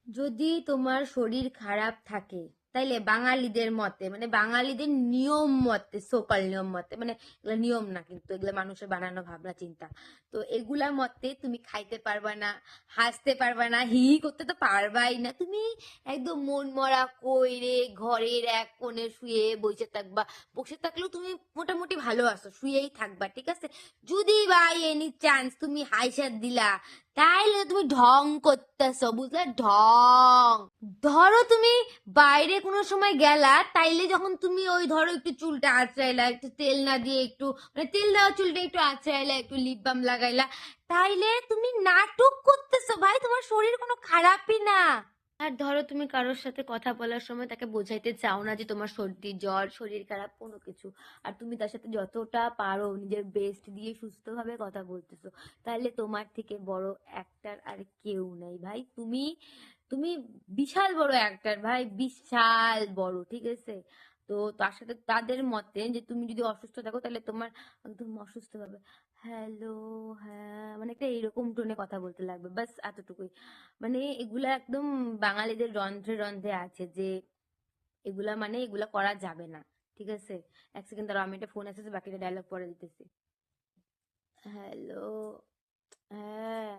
যদি তোমার শরীর খারাপ থাকে তাইলে বাঙালিদের মতে, মানে বাঙালিদের নিয়ম মতে, সোকাল নিয়ম মতে, মানে এগুলো নিয়ম না কিন্তু, এগুলো মানুষের বানানো ভাবনা চিন্তা। তো এগুলা মতে তুমি খাইতে পারবা না, হাসতে পারবা না, হি হি করতে তো পারবাই না। তুমি একদম মন মরা কইরে ঘরের এক কোণে শুয়ে বসে থাকবা। বসে থাকলেও তুমি মোটামুটি ভালো আছো, শুয়েই থাকবা, ঠিক আছে। যদি বাই এনি চান্স তুমি হাইসার দিলা, তাইলে তুমি ঢং করতেছো, বুঝলে, ঢং। ধরো তুমি বাইরে কোনো সময় গেলা, তাইলে যখন তুমি ওই ধরো একটু চুলটা আঁচড়াইলা, একটু তেল না দিয়ে একটু, মানে তেল দেওয়া চুলটা একটু আঁচড়াইলা, একটু লিপ বাম লাগাইলা, তাইলে তুমি নাটক করতেছো ভাই, তোমার শরীর কোনো খারাপই না। আর ধরো তুমি কারোর সাথে কথা বলার সময় তাকে বোঝাইতে চাও না যে তোমার সর্দি জ্বর শরীর খারাপ কোনো কিছু, আর তুমি তার সাথে যতটা পারো নিজের বেস্ট দিয়ে সুস্থভাবে কথা বলতেছো, তাহলে তোমার থেকে বড় অ্যাক্টার আর কেউ নেই ভাই। তুমি তুমি বিশাল বড় অ্যাক্টার ভাই, বিশাল বড়, ঠিক আছে। তো তার সাথে তাদের মতে যে তুমি যদি অসুস্থ থাকো তাহলে তোমার একদম অসুস্থ ভাবে হ্যালো, হ্যাঁ, মানে একটা এইরকম টোনে কথা বলতে লাগবে, বাস এতটুকুই। মানে এগুলা একদম বাঙালিদের রন্ধ্রে রন্ধ্রে আছে যে এগুলা, মানে এগুলা করা যাবে না, ঠিক আছে। এক সেকেন্ড দাঁড়াও, আমি একটা ফোন আসতেছে, বাকিটা ডায়লগ পরে দিতেছি। হ্যালো, হ্যাঁ।